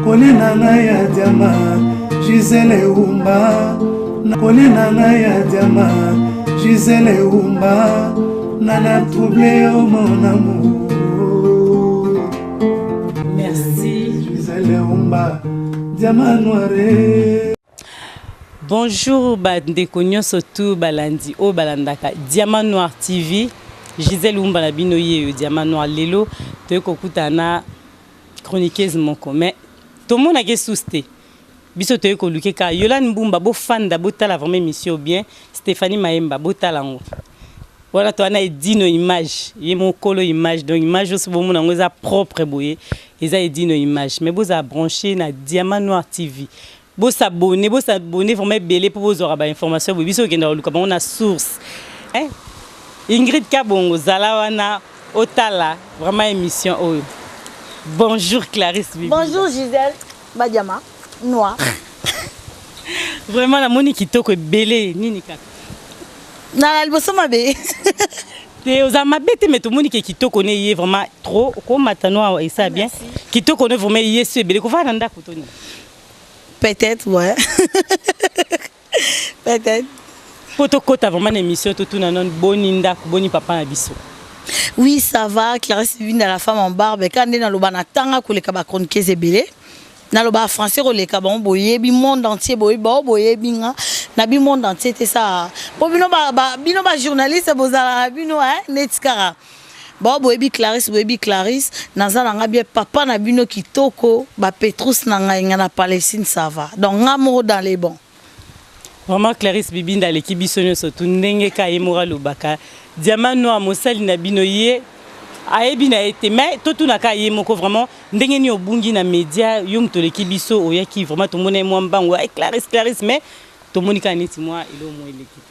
Kolina na ya diama Gisele Umba Kolina na ya diama Gisele Umba Nana troublé au mon amour. Merci Gisele Umba Diama noire. Bonjour bandeko nyonso tu balandi o balandaka Diamant Noir TV. Gisele Umba na bino ye Diamant Noir lelo toyeko kutana chroniqueuse moko mais tout le monde a souste biso toyeko luke ka Yolande Mbumba bo fanda botala vraiment émission bien Stéphanie Maemba botala ngo voilà to ana edino image ye mon kolo image donc image aussi bo mona ngo za propre boye eza edino image mais boza branché na Diamant Noir TV bo s'abonner vraiment belé pour vous aura ba information bo biso kenda luka ba on a source hein Ingrid Kabongo zala wana otala vraiment émission oyo. Bonjour Clarisse Bibi. Bonjour Gisèle Diamant Noir. Vraiment la moni kitoko belé nini kaka. Na liboso mabe. Te oza mabete mais tout moni kitoko ne yé vraiment trop ko matano et ça bien. Kitoko ne vraiment yé ce belé ko va nanda kotoni. Peut-être ouais. Peut-être. Poto kota vraiment émission tout na non boninda boni papa na biso. Oui, ça va. Clarisse Bibi dans la femme en barbe. Quand on est dans le bas, on a les chroniqueuses belé. Dans le bas français, on les cabans boyé, bi monde entier boyé, boyé binga. Na bi monde entier c'est ça. Pour bino ba journaliste bozala bino hein netikara. Boyé bi Clarisse. Nazala nga bien papa na bino kitoko ba Petrus na nga na Palestine ça va. Donc amour dans les bons. Vraiment Clarisse Bibi dans l'équipe bisonyo surtout ndenge ka yemora lobaka. Diamant Noir mosali na bino ye ayebi na été mais tout na ka yemoko vraiment ndenge ni obungi na média yong to l'équipe biso oyaki vraiment to mona moi mbango Clarisse mais to monika neti moi ilo moi l'équipe.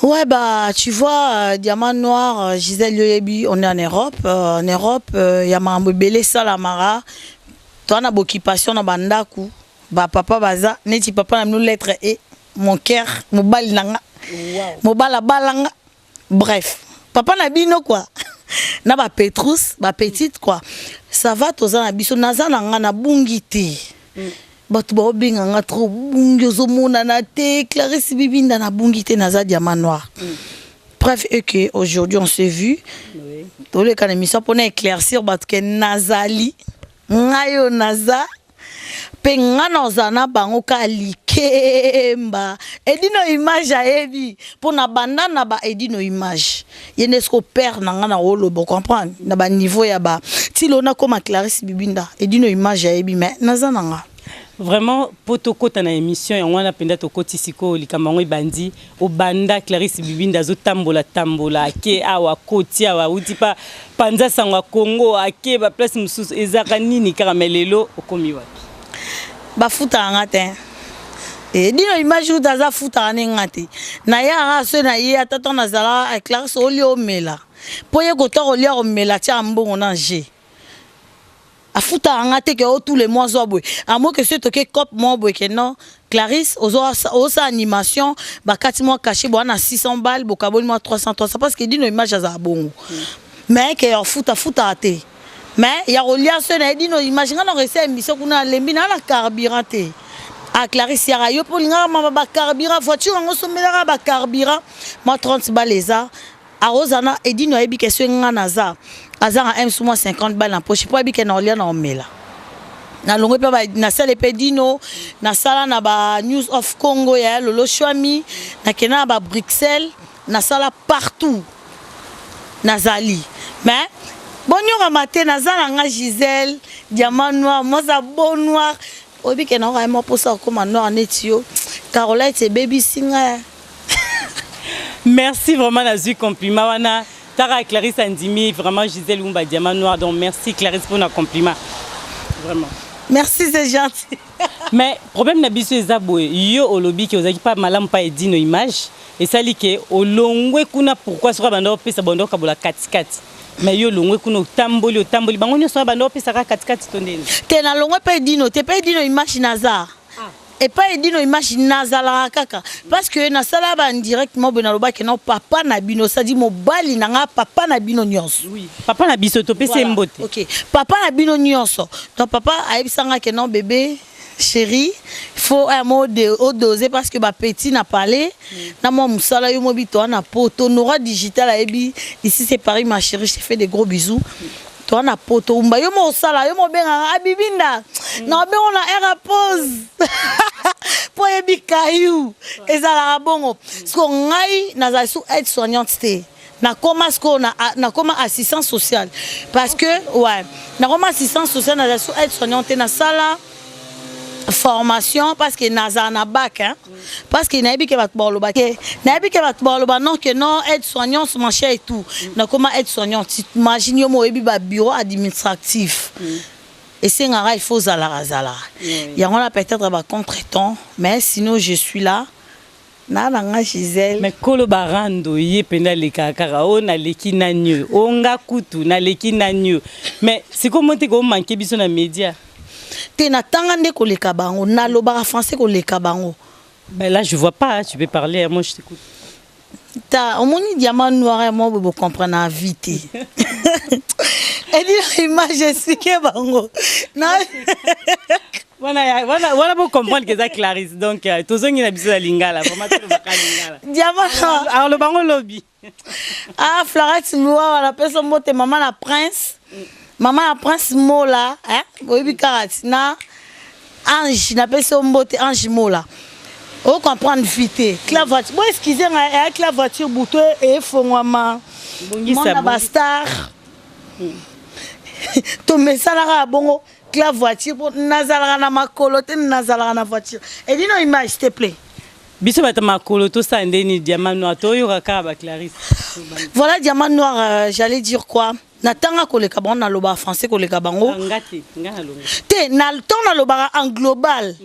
Ouais bah tu vois Diamant Noir Gisèle Yoyebi on est en Europe y a mambo belé salamara toi na occupation na bandaku ba papa baza neti papa na nous lettre et mon cœur mon bal nanga mon bala balanga bref papa na bino quoi na ba Petrus ba petite quoi ça va toza na biso naza nanga na bungité batu ba obinga nga trop bungi ozomona na te Clarisse Bibi na bungité naza Diamant Noir. Bref et que aujourd'hui on s'est vu tous les cas émission pour éclaircir batu ke nazali ngayo naza penga nozana bango ka likemba edino image ayebi pour na banda na ba edino image yenesko père nanga na wolo bo comprendre na ba niveau ya ba tilona comme Clarisse Bibinda edino image ayebi mais nazana nga vraiment poto kota na émission ya wana penda to kotisiko likamango bandi o banda Clarisse Bibinda zo tambola ke awa koti awa utipa panza sangwa Congo ake ba place mususu ezaka nini karamelelo okomi wapi bafuta ngate et dino image où daza futa ngate na ya so na ye atato na zala Clarisse oli omela poye koto oli omela tia mbongo na G afuta ngate ke tous les mois zo boy à moins que ce toke cop mo boy que non Clarisse osa animation ba 4 mois caché bo na 600 balles bo kaboni moi 300 parce que dino image za bongo mais que futa ate mais il y a relié ce na dino imagine na recette émission kuna lembi na la carburante à Clarisse ya yo pour linga ba carburant voiture ngo somela ba carburant moi 30 balles les a arozana edino ebi question nga naza azanga m sous moi 50 balles en poche pour ebi ke na olia na omela na longo pe ba na sala pe dino na sala na ba News of Congo ya lolo Chouami na kena ba Bruxelles na sala partout nazali mais bonjour matin nazala nga Gisèle Diamant Noir moza bon noir obi ke na vraiment pour ça comme noir netio Caroline c'est baby singer. Merci vraiment nazu compliment wana Tara Clarisse Andimi vraiment Gisèle Umba Diamant Noir donc merci Clarisse pour nos compliments vraiment merci c'est gentil. mais problème na biso ezabo yo olobi ki ozaki pas malamu pas edino image et ça li ke olongwe kuna pourquoi sera bando pesa bando kabola katikati mais yo longwe kuna tamboli bango nyo sera bando pesa ka katikati tondeni te na longwe pe dino te pe dino image naza et pas edino image nazala kaka parce que na sala ba directement ben aloba que non papa na bino ça dit mobali na nga papa na bino nyonso. Oui, papa na biso to pese mbote. OK, papa na bino nyonso. Donc papa ayebisanga que non bébé chérie, il faut un mot de doser parce que ba petit n'a parlé. Na moi musala yo mobito na poto Nora digital ayebi ici c'est Paris ma chérie, je te fais des gros bisous. Toi na poto umba yo mo sala yo mo benga abibinda na be on a era pause po yebi kayu ezala bongo sko ngai na za sou aide soignante té na koma sko na koma assistance sociale parce que ouais na koma assistance sociale na za sou aide soignante na sala formation parce que naza na bac hein parce que na ebike bat bolo bac na ebike bat bolo ba non que non aide soignante marché et tout na comment aide soignante imagine yo mo ebi ba bureau administratif et c'est ngara il faut zala il y a on a peut-être ba contretemps mais sinon je suis là na nga Gisèle mais kolo barando ye penda le kakara o na leki na nyo onga kutu na leki na nyo mais c'est comment te ko manquer biso na média. Na tangande ko leka bango na lobara français ko leka bango. Ben là je vois pas, tu peux parler, moi je t'écoute. Ta omoni diamant noir moi vous comprenez vite. Et dit image expliquer bango. Na voilà pour comprendre que ça Clarisse donc tozongi na biso la lingala vraiment to ba lingala. Diamant alors le bango lobby. Ah Florette noir la personne mote maman la prince. Maman la prince mola hein boyebi karati na ange na peso mbote ange mola o comprendre vite la voiture bon excusez avec la voiture bouto et fongwama mon bastar to mesala bongo la voiture pour nazala na makolo te nazala na voiture et dis non image s'il te plaît biso bata makolo to sa ndeni diamant noir to yo kaka ba Clarisse. Voilà diamant noir j'allais dire quoi. Natanga koleka bango na loba français koleka bango ngati ngana longa te na temps na loba en global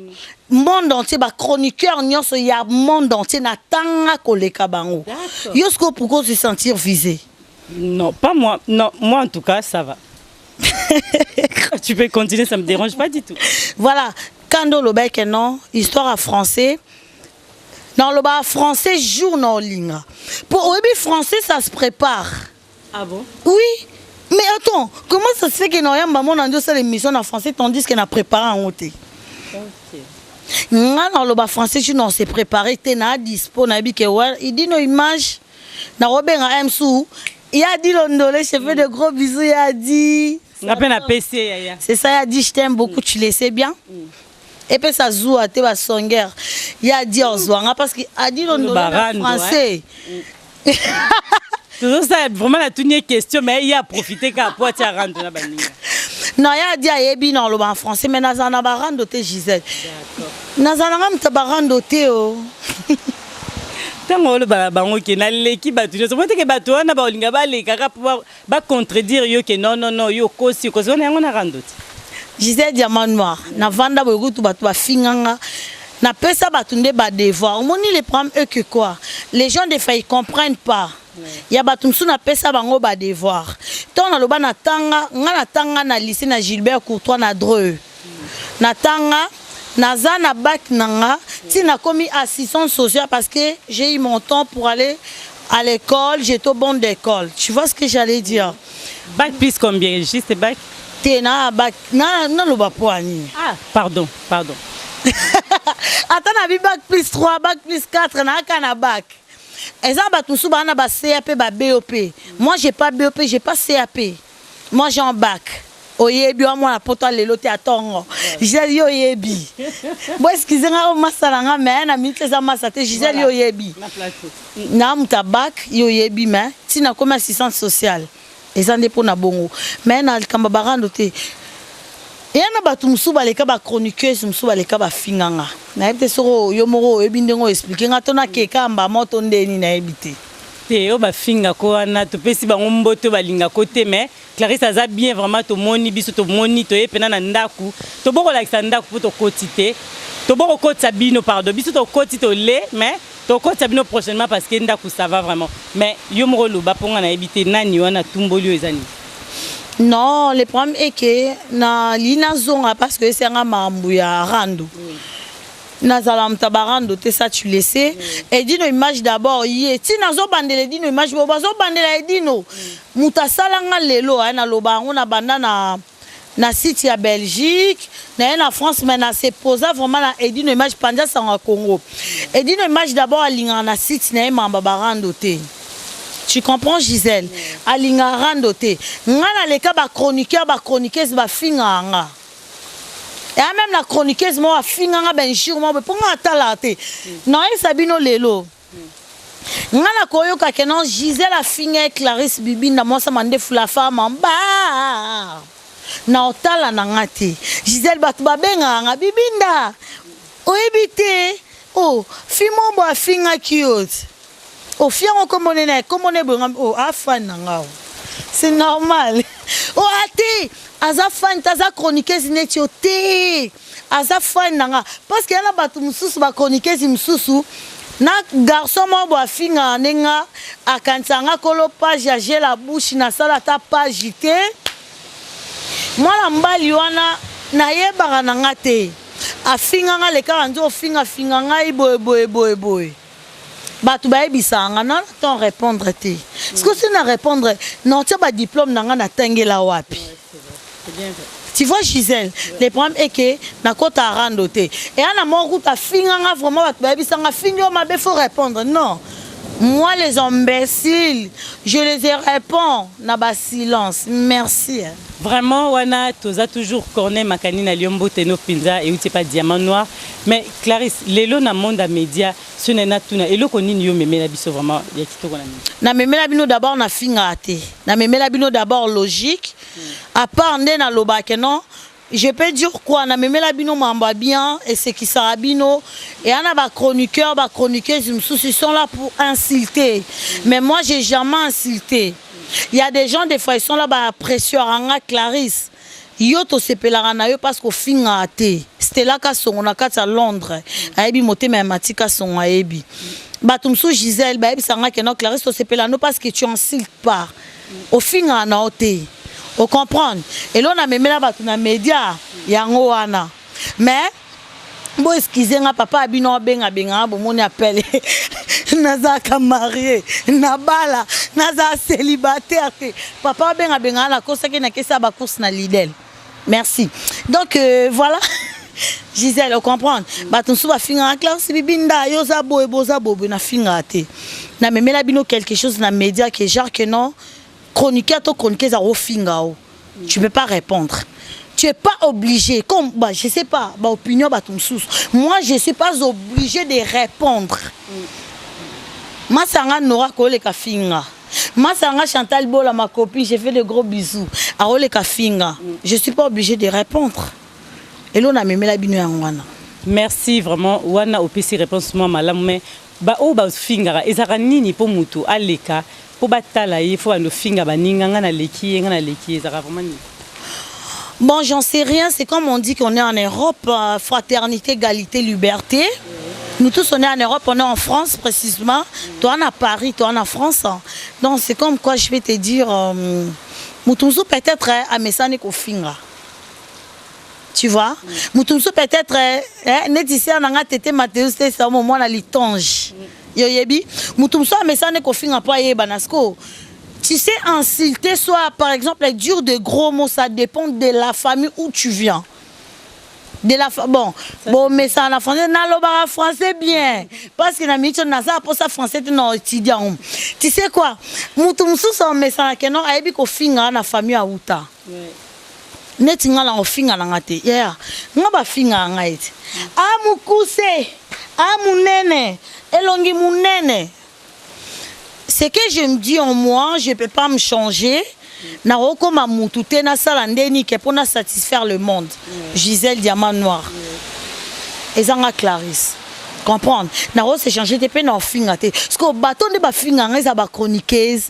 monde entier ba chroniqueur nyonso ya monde entier natanga koleka bango yosko pourquoi se sentir visé. Non pas moi, non moi en tout cas ça va. Tu peux continuer, ça me dérange pas du tout. Voilà quand on loba que non histoire en français dans loba français jour non ligne pour obi français ça se prépare. Ah bon? Oui. Mais attends, comment ça se fait que nous avons fait l'émission en français tandis qu'on a préparé en hôtel? Ok. Nous avons fait français, nous s'est préparé, nous avons dispo, il dit nos images, nous avons fait il a dit l'ondolé, je fais de gros bisous, il a dit... C'est ça, il a dit je t'aime beaucoup, tu le sais bien. Et puis ça joue à tes songueurs. Il a dit au revoir, parce qu'il a dit l'ondolé en français. Tout ça vraiment la toute question mais il a profité qu'à poitia rendre na baninga. Non il a dit ayebi non le en français mais nazana barando te Gisèle. D'accord. Nazana ngam ta barando te o. Tango le bango ke na leki batu so monte ke batu na ba olinga ba le kaka pouvoir ba contredire yo ke non yo kosi on yango na rando te. Gisèle diamant noir na vanda bo kutu batu ba finganga. Na pesa batu nde ba devoir. Moni les problèmes eux que quoi. Les gens des fois ils comprennent pas. Il y a batumsu na pesa bango ba devoir. Tant na loba na tanga, nga na tanga na lycée na Gilbert Courtois na Dreux. Na tanga naza na bac nanga, ti na komi assistant social parce que j'ai eu mon temps pour aller à l'école, j'étais au bon d'école. Tu vois ce que j'allais dire? Bac plus combien? Juste bac? T'es na bac na loba poani. Ah, pardon. Attends na bac plus 3, bac plus 4 na kana bac. Et ça, tout ba CAP, ba BOP. Moi, j'ai pas BOP, j'ai pas CAP. Moi, j'ai un bac. Oyebi, moi, la poto le loté à tongo. J'ai dit oyebi. Bon, excusez-moi, on m'a salanga, mais na minute ça m'a saté. J'ai dit oyebi. Na muta bac, oyebi, mais si na comme assistante sociale. Et ça dépend na bongo. Mais na kamba barando te. Et na batu musuba leka ba chroniqueuse musuba leka ba finganga. Na ebite soro yo moro ebindengo expliquer nga tona keka mba moto ndeni na ebite. Te yo ba finga ko na to pesi bango mboto balinga côté mais Clarisse aza bien vraiment to moni biso to moni to epena na ndaku. To boko la ndaku pour to kotité. To boko kotsa bino pardon biso to kotité le mais to kotsa bino prochainement parce que ndaku ça va vraiment. Mais yo moro lo ba ponga na ebite nani wana tumboli ezani. Non, le problème est que na lina zonga parce que c'est un mambu ya rando. Nazala mtabarando te ça tu laissais et dino image d'abord yé ti nazo bandele dino image bo bazo bandela dino mutasala nga lelo na loba on a banda na site ya Belgique na France mais na se posa vraiment na edino image panja sanga Congo edino image d'abord alinga na site na mamba barando te. Tu comprends Gisèle? Alinga rando te nga na leka ba chroniqueur ba chroniqueuse ba finga nga. Et même la chroniqueuse moi finga ben jour moi pour nga talate. Non sabino lelo. Nga na koyoka kenon Gisèle a finga Clarisse Bibinda moi ça mande fula femme en bas. Na otala na ngati Gisèle batu babenga nga Bibinda. Oebite oh fimo bo finga cute. Oh fiango comme on est oh afan nga. C'est normal. Oh ati azafan taza chroniqueuse netioté azafan nga parce que yana batu mususu ba chroniqueuse mususu na garçon mo bo finga nenga akansanga kolo page ya la bouche na sala ta page te moi la mbali wana na yebaka na ngate afinga nga le ka nzo finga nga boy batu ba ebisanga na ton répondre te est-ce que c'est na répondre non tu ba diplôme nanga na tengela wapi. Tu vois Gisèle, le problème est que na kota rando te et ana mo kuta finga nga vraiment batu ba ebisanga fingo ma be faut répondre non. Moi les imbéciles, je les réponds na ba silence. Merci. Vraiment wana toza toujours corner makani na liombo teno pinza et uti pas diamant noir mais Clarisse lelo na monde à média ce nena tuna eloko nini yo memela biso vraiment ya kitoko na memela bino d'abord na finga te na memela bino d'abord logique à part ndena lobake non. Je peux dire quoi na memela bino mamba bien et ce qui sera bino et ana ba chroniqueur ba chroniqueuse ils sont là pour insulter mais moi j'ai jamais insulté. Il y a des gens des fois ils sont là ba pression anga Clarisse yo to sepelaka na yo parce qu'au finga te c'était là ka songo na kati à Londres ayebi motema matika songo ayebi batumsu Gisèle ba yebi sanga que non Clarisse to sepela no parce que tu insultes pas au finga na ote. Vous comprenez? Et là, on a même là na média, yango wana. Mais, bon, excusez-moi, papa abino benga, bon, mon appel. Naza ka marié, nabala, naza célibataire. Papa benga, la course qui n'a que ça, ba course na Lidl. Merci. Donc, voilà. Gisèle, vous comprenez? Batonsu ba finga Clarisse Bibinda, yoza boza bobo na finga te. Na même là bino quelque chose na média que genre que non. Chroniqueur, to chroniqueur ça au fingao. Tu peux pas répondre. Tu es pas obligé comme bah je sais pas, bah opinion bah ton sous. Moi je suis pas obligé de répondre. Ma sanga Nora Kole ka finga. Ma sanga Chantal Bola ma copine, j'ai fait de gros bisous. A Ole ka finga. Je suis pas obligé de répondre. Et là on a même la bino ya ngwana. Merci vraiment wana opesi réponse moi malamu mais ba o ba finga ezaka nini po mutu aleka. Il faut nous finir bon, j'en sais rien. C'est comme on dit qu'on est en Europe, fraternité, égalité, liberté. Nous tous, on est en Europe, on est en France précisément. Toi, on est à Paris, toi, on est en France. Donc, c'est comme quoi je vais te dire, Moutoumsou peut-être à Messane Kofinga. Tu vois? Moutoumsou peut-être, Nétissé, on a été Mathéus, c'est au moment de la litange. Yoyebi, Moutoumso mais ça n'est qu'au fin pas banasko. Tu sais insulter soit par exemple dur de gros mots ça dépend de la famille où tu viens. De la bon mais ça en français na loba français bien parce que na micho na ça pour ça français non étudiant. Tu sais quoi? Moutoumso ça mais ça que non ayebi ko finga na famille a uta. Neti ngala o finga na ngate. Yeah. Ngaba finga ngaiti. A mukuse, a munene. Elongi munene. Ce que je me dis en moi, je ne peux pas me changer. Na roko ma mutute na salandeni ke pour satisfaire le monde. Gisèle Diamant Noir. Et zanga Clarisse. Comprendre. Na roko se changer te pe na finga te. Parce que baton de ba finga nga za ba chroniqueuse.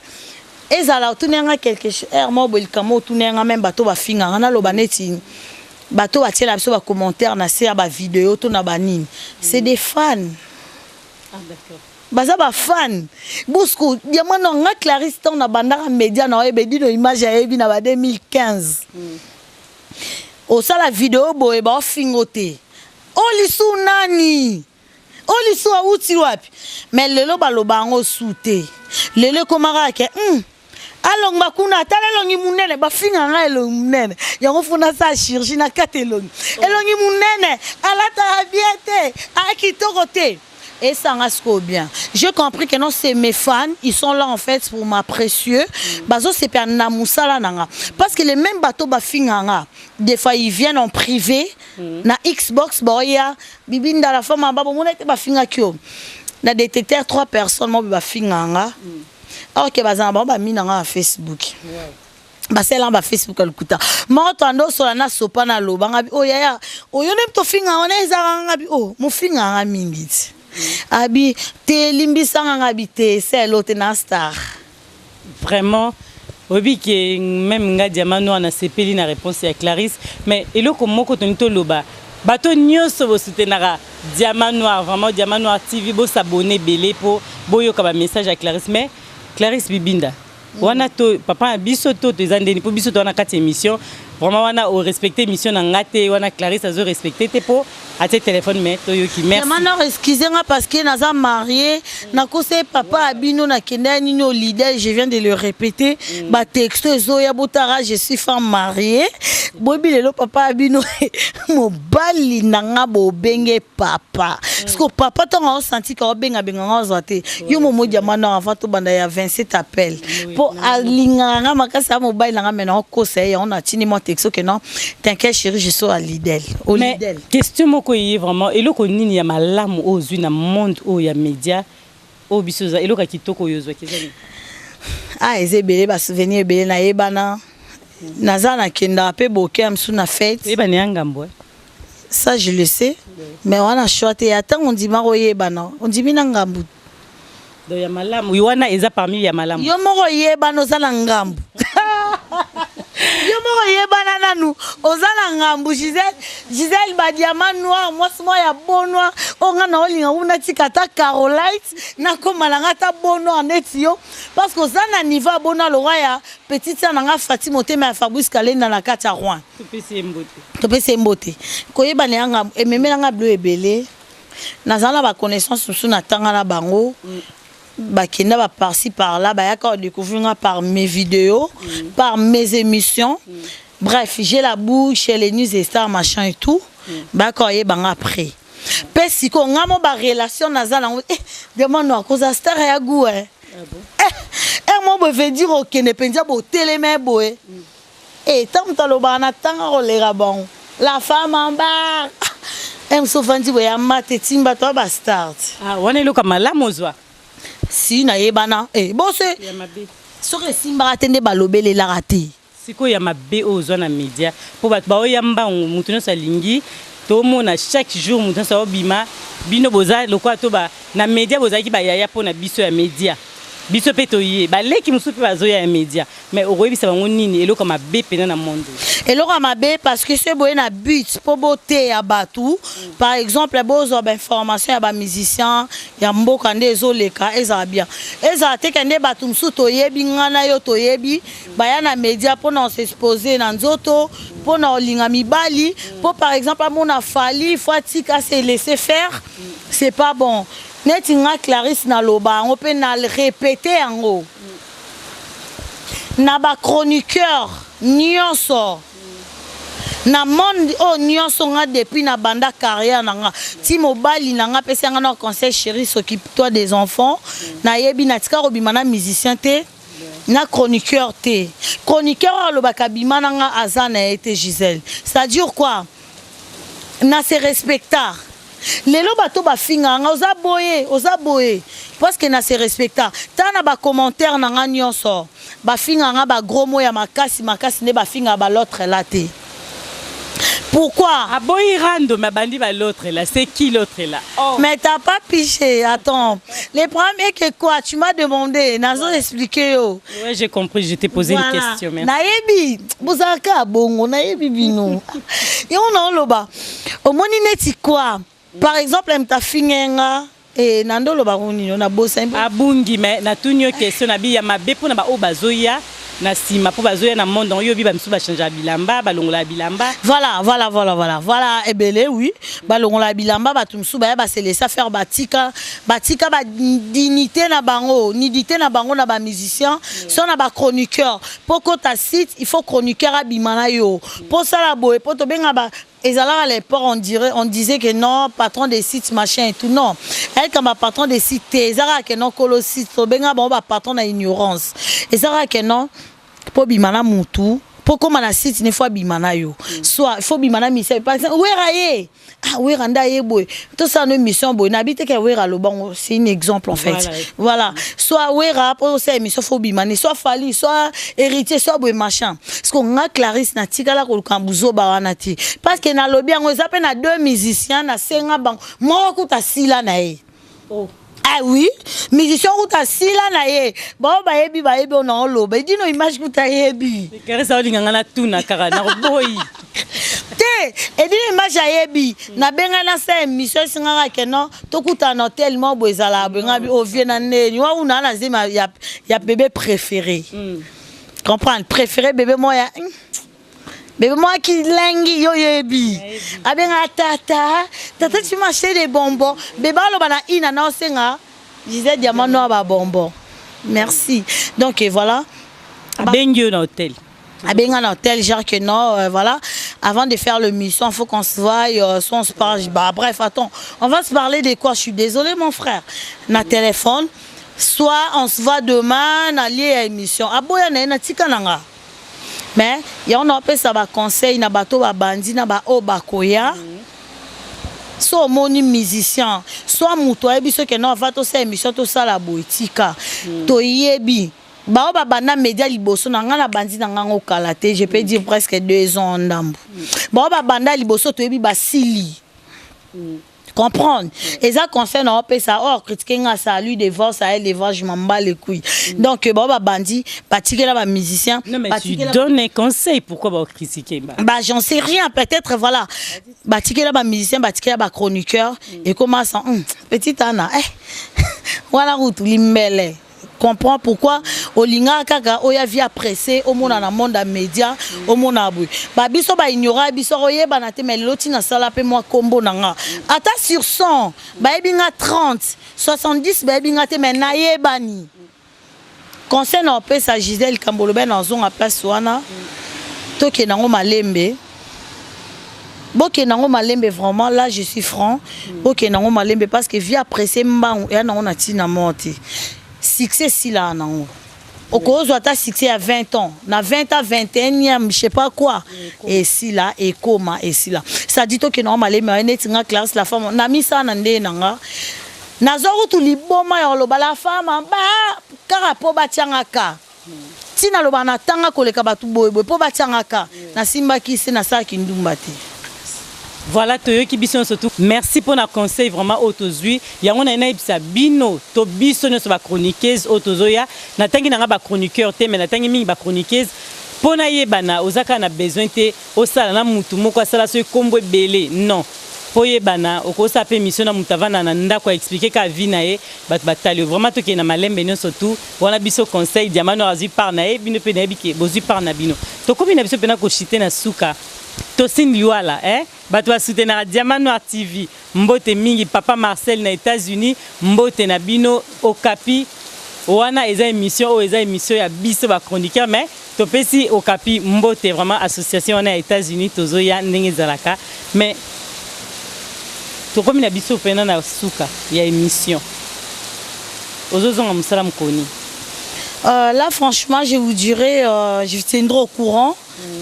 Et ça la tunenga quelque chose. Mo bolkamo tunenga même bato ba finga na lo baneti. Bato ba tiela biso ba commentaire na se ba vidéo to na banini. C'est des fans. Ah, d'accord. Baza ba fan. Bouskou, diamant nga Clarisse ton na bandara média na ebedi no image ya ebi na ba 2015. Au ça la vidéo boye ba fingoté. Olisu nani? Olisu auti wapi? Mais lelo baloba ngo soute. Lelo komara ke along bakuna tala longi munene bafinga nga elongi munene. Yango funa sa chirurgie na katelongi. Elongi munene alata biete akitoko te. Et ça reste bien. J'ai compris que non, c'est mes fans, ils sont là en fait pour ma précieux. Bazo c'est per namusala nanga. Parce que les mêmes bateaux bafinganga, des fois ils viennent en privé, na Xbox boya, bibinda la femme babo mona te bafinga kyo. Na détecteur 3 personnes mo bafinganga. Alors que bazamba ba minanga Facebook. Basela ba Facebook alkuta. Mo to ando so na sopa na lobanga bi o yaya. O yone to finga ona ezanga bi o, mo finga mingi. Abi te limbisanga ngabite c'est l'autre na star. Vraiment obi que même nga Diamant Noir na sepeli na réponse à Clarisse mais eloko moko tonito loba bato nyonso bo soutenara Diamant Noir vraiment Diamant Noir TV bo s'abonner belé pour boyoka ba message à Clarisse mais Clarisse Bibinda wana to papa biso to tezandeni po biso to na kati émission vraiment wana o respecter mission na ngate wana Clarisse azo respecter te po à tes téléphones mais to yoki merci maintenant excusez-moi parce que naza marié na kose papa abino na kenda ni no leader je viens de le répéter ba texto ezoya botara je suis femme mariée bobi lelo papa abino mobali nanga bo benge papa parce que papa to nga senti ka benga nga zoate yo momo Diamant Noir avant to banda ya 27 appels pour alinganga makasa mobile nanga maintenant conseil on a tini mon texto que non t'inquiète chérie je suis à leader au leader question moko yi vraiment eloko nini ya malamu ozwi na monde o ya média o bisoza eloko kitoko yozwa kezani ezebele ba souvenir ebele na yebana naza na kenda pe boke amsu na fête yebana yangambo ça je le sais mais on a choisi attends on dit maro yebana on dit bina ngambu do ya malamu wana eza parmi ya malamu yo moko yebana ozala ngambu yo moko yebana nanu ozala ngambu Gisèle ba Diamant Noir moi ya bon noir onga na olinga una tikata Carolite na komalanga ta bon noir netio parce que ça na niveau bon noir le roi ya petite ça nga Fatima Otema ya Fabrice Kalenda na kata Rouen to pese mbote ko yebana yanga ememela nga bleu ebele nazala ba connaissance sous na tanga na bango bakenda ba par-ci par-là bayaka découvrir par mes vidéos par mes émissions bref j'ai la bouche chez les news et stars machin et tout bako yebanga après pe siko ngamo ba relation nazala Diamant Noir cause star ya goût moi veut dire que ne pendia bo télémé boé et tant taloba na tanga rolera bon la femme en bas souvent boya mate timba to ba start wana eloka malamu ozwa si na yebana bose soki simba atende balobele la raté siko ya mabe ozwa na média po bato ba oyamba mutu nyonso alingi to mona chaque jour mutu nyonso obima bino boza lokwa to ba na média bozaki ba yaya po na biso ya média biso pe toye baleki musu pe bazoya ya média mais okoyebisa bango nini eloko mabe pena na monde eloko mabe parce que c'est boye na but po bote ya batu par exemple bozo ba information ya ba musicien ya mboka nde ezoleka eza bien eza te kende batu musu toyebi ngana yo toyebi baya na média po na s'exposer na nzoto po na olinga mibali po par exemple amona fali faut tika se laisser faire c'est pas bon neti nga Clarisse na loba on peut na répéter ango na ba chroniqueur nyonso na monde o nyonso nga depuis na banda carrière nanga ti mobali nanga pesa nga na conseil chérie s'occupe-toi des enfants na yebi na tika robima na musicien te na chroniqueur te chroniqueur lo bakabima nanga azana été Gisèle c'est-à-dire quoi na se respecta lelo bato bafinga nga oza boye parce que na se respecta tana ba commentaire na nga nyonso bafinga nga ba gros mots ya makasi ne bafinga ba l'autre là te pourquoi aboyi rando ma bandi ba l'autre là c'est qui l'autre là mais t'as pas piché attends le problème est que quoi tu m'as demandé nazo expliquer yo ouais j'ai compris je t'ai posé une question merci nayebi bozaka bongo nayebi bino yo na loba omoni neti quoi par exemple mta fingenga nando loba roni na bossa abungi mais na tunyo question na bi ya mabe pona ba o bazoya na sima po bazoya na monde oyo bi ba misu ba changer bilamba ba longola bilamba. Voilà ebele oui ba longola bilamba ba tumsu ba se laisser faire batika ba dignité na bango na ba musicien so na ba chroniqueur poko ta site il faut chroniqueur abimana yo pour ça la boy pour to benga ba ezala à l'époque on disait que non patron des sites machin et tout non elle comme patron des sites ezala que non kolo site to benga ba patron na ignorance ezala que non pour bimana mutu pour comme na site ne faut bimana yo soit il faut bimana mission par exemple weraye weranda ye boy tout ça nos mission boy n'habite que wera le bon c'est un exemple en fait voilà soit wera pour ça mission faut bimana soit fali soit héritier soit boy machin parce qu'on a Clarisse na tikala ko kambuzo bawanati parce que na lobby on s'appelle na deux musiciens na senga bang moi ko ta sila na e oh. Ah oui, musicien ou ta sila na ye. Bon ba yebi on en lobe. Dis no image ku ta yebi. Keresa olinganga na tuna kara na boy. Te, et dis image a yebi. Na benga na sa émission singa ke non, to kuta na tellement bozala benga bi ovie na ne. Ni wa una na zema ya bébé préféré. Comprendre, préféré bébé moi ya bébé moi qui lengi yo yebi. Abenga tata tu m'achètes des bonbons. Bébé lo bana ina na osenga. Disait diamant noir ba bonbons. Merci. Donc voilà. Bengo na hôtel. Abenga na hôtel genre que non voilà, avant de faire le mission, il faut qu'on se voie soit on se parle bref, attends. On va se parler de quoi? Je suis désolé mon frère. Na téléphone, soit on se voit demain na lié à émission. Aboya na tika nanga. Mais il y a on appelle ça ba conseil na bato ba bandi na ba obakoya. Soit moni musicien, soit muto ebi ce que non va to ça émission to ça la boitika. To yebi. Ba ba bana média liboso na nga na bandi na nga kalate, je peux dire presque 2 ans ndambu. Ba ba banda liboso to yebi ba sili. Comprendre. Et ça concerne on peut ça or critiquer nga ça lui devant ça elle devant je m'en bats les couilles. Donc ba bandi pratiquer là ba musicien. Non mais tu donnes un conseil pourquoi ba critiquer ba. Bah j'en sais rien peut-être voilà. Pratiquer là ba musicien, pratiquer là ba chroniqueur et commence petite Anna. Voilà route limbele. Comprends pourquoi olinga kaka oya via pressé au monde na monde à média au monde abou ba biso ba ignora biso oyeba na te mais loti na sala pe moi combo nanga ata sur 100 ba ebinga 30 70 ba ebinga te mais na yebani concerne on peut sa Gisèle Kambolobe na zonga place wana to ke nango malembe boke nango malembe vraiment là je suis franc boke nango malembe parce que via pressé mbangu ya nango na tina monte succès si là non au cause ta succès à 20 ans na 20 à 21e je sais pas quoi et si là et comment et si là ça dit que normal mais netinga classe la femme na mi ça na nde nanga nazoru tu liboma ya loba la femme ba karapo batiangaka tina loba na tanga koleka batu boyeboy po batiangaka na simba kisi na sa kindumbati. Voilà, Toyo Biso surtout. Merci pour nos conseils vraiment autozui. Il y a on a une bino to biso ne soit chroniqueuse autozoya. Na tangi na ba chroniqueur te mais na tangi mi ba chroniqueuse. Pona yebana ozaka na besoin te osala na mutu moko asala so kombo belé. Non. Poye bana okosa pe mission na mutavana na ndako expliquer ka vie na ye batali vraiment to ke na malembe no surtout. Wana biso conseil diamant no azu par na e bino pe na biki bozu par na bino. To komi na biso pe na ko chiter na suka. Tosin Liwala, bato ba soutenir Diamant Noir TV, mbote mingi papa Marcel na États-Unis, mbote na bino Okapi, wana eza émission ya biso ba chroniqueur mais topesi Okapi mbote vraiment association na États-Unis tozoya ndenge zalaka mais tokomi na biso pena na suka ya émission. Ozozonga musala mkoni. Là franchement je vous dirais je tiendrai au courant.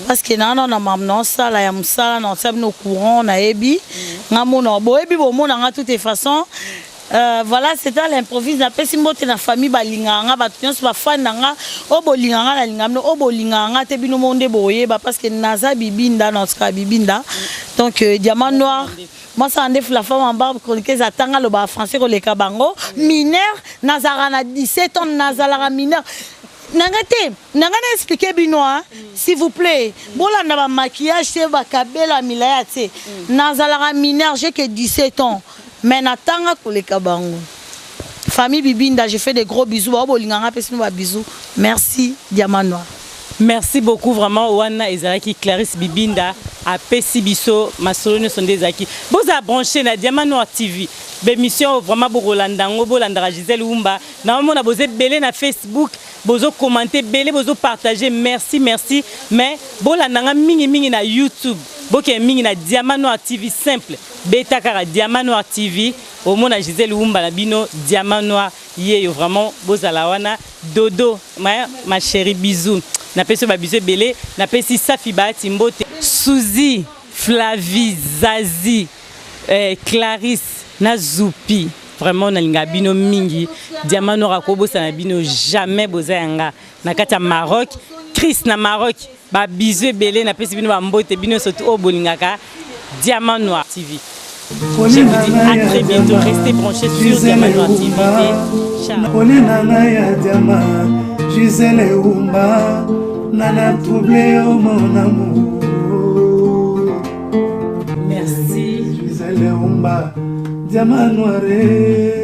Parce que nana na mamna sala ya musala na sabe no courant na ebi ngamona bo ebi bo mona nga toutes façons voilà c'était l'improvise na pesi mbote na famille balinganga batunyo ba fan nga obolinganga na lingamno obolinganga te bino monde boyeba parce que naza bibinda na ska bibinda donc Diamant Noir moi ça ndef la femme en barbe chroniqueuse atanga lo ba français ko leka bango mineur nazara na 17 ans nazala mineur. Nanga expliquer binoa s'il vous plaît. Bola na ba maquillage c'est ba kabela milaya te. Nazala mineur j'ai que 17 ans. Mais natanga koleka bango. Famille Bibinda, je fais des gros bisous. Ba bolinganga pesi no ba bisous. Merci Diamant Noir. Merci beaucoup vraiment wana ezalaki Clarisse Bibinda à Pesibiso Masolone Sondezaki. Vous a branché na Diamant Noir TV. Bémission vraiment pour Rolandango, Bolandra Gisèle Oumba. Normalement on a posé belé na Facebook, bozo commenter belé, bozo partager. Merci. Mais Bolandanga mingi na YouTube. Boke mingi na Diamant Noir TV simple. Beta kara Diamant Noir TV. Au monde à Gisèle Oumba la bino Diamant Noir. Yé vraiment bozalawana dodo ma chérie bisous. Na pesi ba bisou belé, na pesi Safi Bahati Mbote, Suzy, Flavie, Zazie, Clarisse, na Zoupi. Vraiment na linga bino mingi. Diamant Noir akobo sa na bino jamais bozanga. Na kati ya Maroc, Chris na Maroc, ba bisou belé na pesi bino ba Mbote bino surtout au bolingaka Diamant Noir TV. Je vous dis à très bientôt, restez branchés sur Diamant Noir TV. Ciao. Gisèle Oumba, nana troublé au mon amour. Merci. Gisèle Oumba, Diamant Noir.